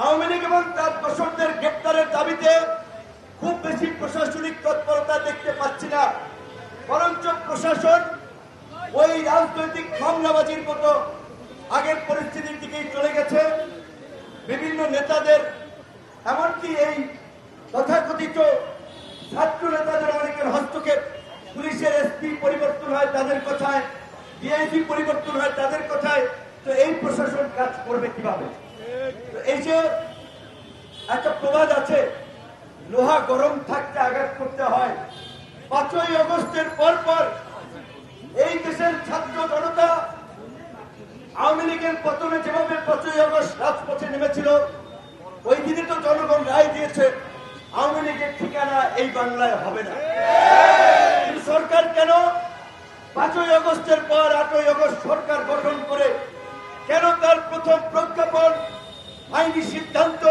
আওয়ামী লীগ এবং তার দোসরদের গ্রেপ্তারের দাবিতে খুব বেশি প্রশাসনিক তৎপরতা দেখতে পাচ্ছি না, বরঞ্চ প্রশাসন ওই রাজনৈতিক মামলাবাজির মতো আগের পরিস্থিতির দিকেই চলে গেছে। বিভিন্ন নেতাদের, এমনকি এই তথাকথিত ছাত্র নেতাদের অনেকের হস্তক্ষেপ, পুলিশের এসপি পরিবর্তন হয় তাদের কথায়, ডিআইজি পরিবর্তন হয় তাদের কথায়, তো এই প্রশাসন কাজ করবে কিভাবে? এই যে একটা প্রবাদ আছে, লোহা গরম থাকতে আঘাত করতে হয়। 5ই আগস্টের পর এই দেশের ছাত্র জনতা আওয়ামী লীগের পতনে যেভাবে 5ই আগস্ট রাজপথে নেমেছিল, ওই দিনে তো জনগণ রায় দিয়েছে আওয়ামী লীগের ঠিকানা এই বাংলায় হবে না। কিন্তু সরকার কেন 5ই আগস্টের পর 8ই আগস্ট সরকার গঠন করে কেন তার প্রথম প্রজ্ঞাপন, আইনি সিদ্ধান্ত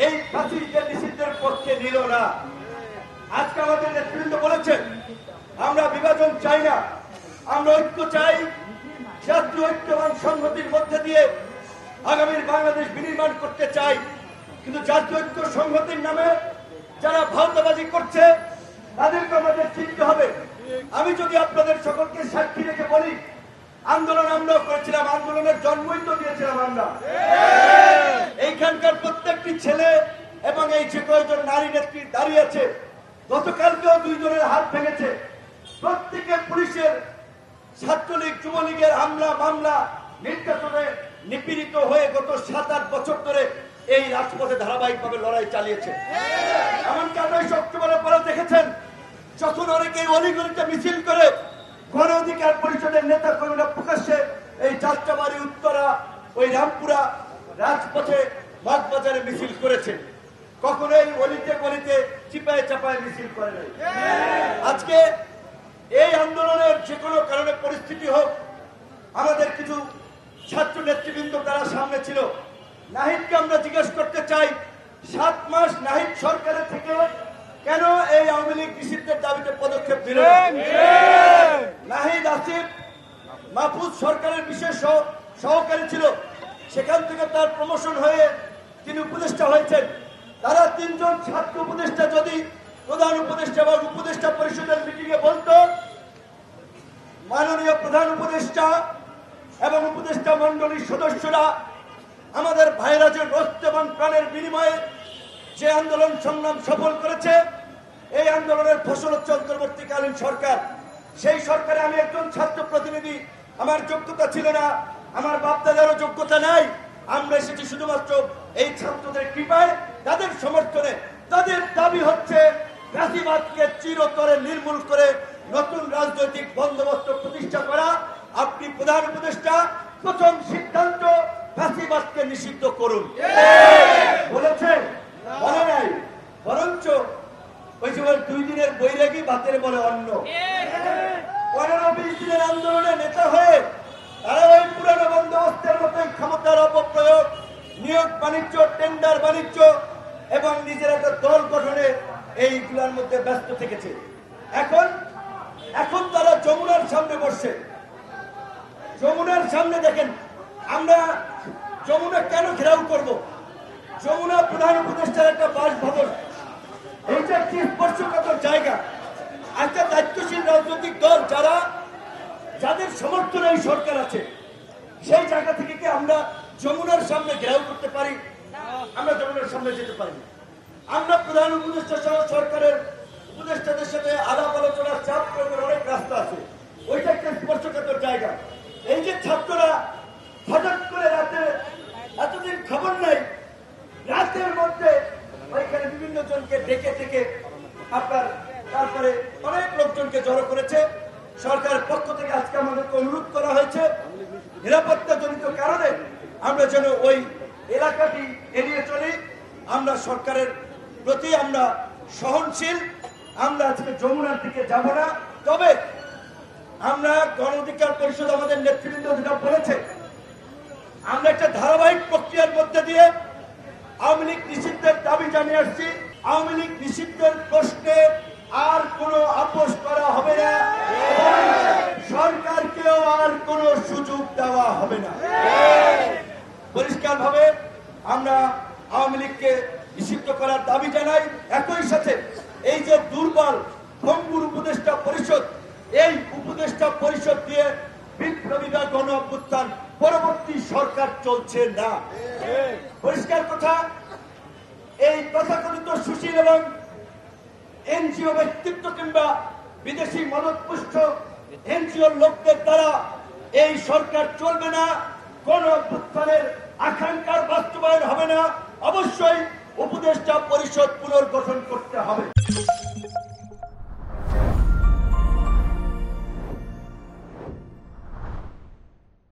এই ফাঁসিদের নিষিদ্ধের পক্ষে নিল না? আজকে আমাদের নেতৃবৃন্দ বলেছেন আমরা বিভাজন চাই না, আমরা ঐক্য চাই, জাতীয় ঐক্য এবং সংহতির মধ্যে দিয়ে আগামীর বাংলাদেশ বিনির্মাণ করতে চাই। কিন্তু জাতীয় ঐক্য সংহতির নামে যারা ভাওতাবাজি করছে তাদেরকে আমাদের চিনতে হবে। আমি যদি আপনাদের সকলকে সাক্ষী রেখে বলি, আন্দোলন আমরাও করেছিলাম, আন্দোলনের জন্মই তো দিয়েছিলাম আমরা। এইখানকার প্রত্যেকটি ছেলে এবং এই যে কয়েকজন নারী নেত্রী দাঁড়িয়ে আছে, গতকালকেও 2 জনের হাত ভেঙেছে। প্রত্যেকে পুলিশের, ছাত্রলীগ, যুবলীগের হামলা মামলা নির্যাতনে নিপীড়িত হয়ে গত 7-8 বছর ধরে এই রাজপথে ধারাবাহিকভাবে লড়াই চালিয়েছে। এমনকি 28 অক্টোবরের পরে দেখেছেন যখন অনেকে অলিগলিতে মিছিল করে গণ অধিকার পরিষদের নেতা কর্মীরা প্রকাশ্যে এই যাত্রাবাড়ি, উত্তরা, ওই রামপুরা রাজপথে মগবাজারে মিছিল করেছে, কখনো এই অলিতে গলিতে চিপায় চাপায় মিছিল করে নাই। আজকে এই আন্দোলনের যে কোনো কারণে পরিস্থিতি হোক, আমাদের কিছু ছাত্র নেতৃবৃন্দ তারা সামনে ছিল। নাহিদকে আমরা জিজ্ঞেস করতে চাই, 7 মাস নাহিদ সরকারের থেকে কেন এই আওয়ামী লীগ নিষিদ্ধের দাবিতে পদক্ষেপ দিল? নাহিদ আসিফ মাহফুজ সরকারের বিশেষ সহকারী ছিল, সেখান থেকে তার প্রমোশন হয়ে তিনি উপদেষ্টা হয়েছেন। তারা 3 জন ছাত্র উপদেষ্টা যদি প্রধান উপদেষ্টা এবং উপদেষ্টা পরিষদের মিটিং এ বলতো, মাননীয় প্রধান উপদেষ্টা এবং উপদেষ্টা মন্ডলীর সদস্যরা আমাদের ভাইরা যে রক্ত এবং প্রাণের বিনিময়ে যে আন্দোলন সংগ্রাম সফল করেছে, এই আন্দোলনের ফসল হচ্ছে অন্তর্বর্তীকালীন সরকার। সেই সরকারে আমি একজন ছাত্র প্রতিনিধি, আমার যোগ্যতা ছিল না, আমার বাপদাদারও যোগ্যতা নাই। আমরা এসেছি শুধুমাত্র এই ছাত্রদের কৃপায়, তাদের সমর্থনে। তাদের দাবি হচ্ছে ফ্যাসিবাদকে চিরতরে নির্মূল করে নতুন রাজনৈতিক বন্দোবস্ত প্রতিষ্ঠা করা। আপনি প্রধান উপদেষ্টা, প্রথম সিদ্ধান্ত ফ্যাসিবাদকে নিষিদ্ধ করুন বলেছেন, বলে নাই। বরঞ্চ ওই যে 2 দিনের বৈরাগী বাতের বলে অন্য। 15-20 দিনের আন্দোলনে নেতা হয়ে তারা ওই পুরানো বন্দোবস্তের মতোই ক্ষমতার অপপ্রয়োগ, নিয়োগ বাণিজ্য, টেন্ডার বাণিজ্য এবং নিজের একটা দল গঠনে এইগুলোর মধ্যে ব্যস্ত থেকেছে। এখন তারা যমুনার সামনে বসছে। যমুনার সামনে দেখেন, আমরা যমুনা কেন ঘেরাও করব? যমুনা প্রধান উপদেষ্টার একটা বাসভবন, এইটা একটি স্পর্শকাতর জায়গা। একটা দায়িত্বশীল রাজনৈতিক দল যাদের সমর্থনে এই সরকার আছে, সেই জায়গা থেকে কি আমরা যমুনার সামনে ঘেরাও করতে পারি? আমরা যমুনার সামনে যেতে পারি না। আমরা প্রধান উপদেষ্টা সহ সরকারের উপদেষ্টাদের সাথে আলাপ আলোচনার চাপ প্রয়োগের অনেক রাস্তা আছে, ওইটা একটা স্পর্শকাতর জায়গা। এই যে ছাত্ররা হঠাৎ করে রাতে, এতদিন খবর নাই, রাতের মধ্যে ওইখানে বিভিন্ন জনকে ডেকে আপনার তারপরে অনেক লোকজনকে জড়ো করেছে। সরকারের পক্ষ থেকে আজকে আমাদেরকে অনুরোধ করা হয়েছে নিরাপত্তা জনিত কারণে আমরা যেন ওই এলাকাটি এড়িয়ে চলি। আমরা সরকারের প্রতি আমরা সহনশীল, আমরা আজকে যমুনার দিকে যাব না। তবে আমরা গণ অধিকার পরিষদ আমাদের নেতৃবৃন্দ যেটা বলেছে, আমরা একটা ধারাবাহিক প্রক্রিয়ার মধ্যে দিয়ে আওয়ামী লীগ নিষিদ্ধের দাবি জানিয়ে আসছি। আওয়ামী লীগ নিষিদ্ধের প্রশ্নে আর কোনো আপোষ করা হবে না, সরকারকেও আর কোনো সুযোগ দেওয়া হবে না। পরিষ্কার ভাবে আমরা আওয়ামী লীগকে নিষিদ্ধ করার দাবি জানাই। একই সাথে এই যে দুর্বল ভঙ্গুর উপদেষ্টা পরিষদ, এই উপদেষ্টা পরিষদ দিয়ে বিপ্লবীরা গণ অভ্যুত্থান পরবর্তী সরকার চলছে না। পরিষ্কার কথা, এই তথাকথিত সুশীল এবং এনজিও ব্যক্তিত্ব কিংবা বিদেশি মদতপুষ্ট এনজিও লোকদের দ্বারা এই সরকার চলবে না, গণ অভ্যুত্থানের আকাঙ্ক্ষার বাস্তবায়ন হবে না। অবশ্যই উপদেষ্টা পরিষদ পুনর্গঠন করতে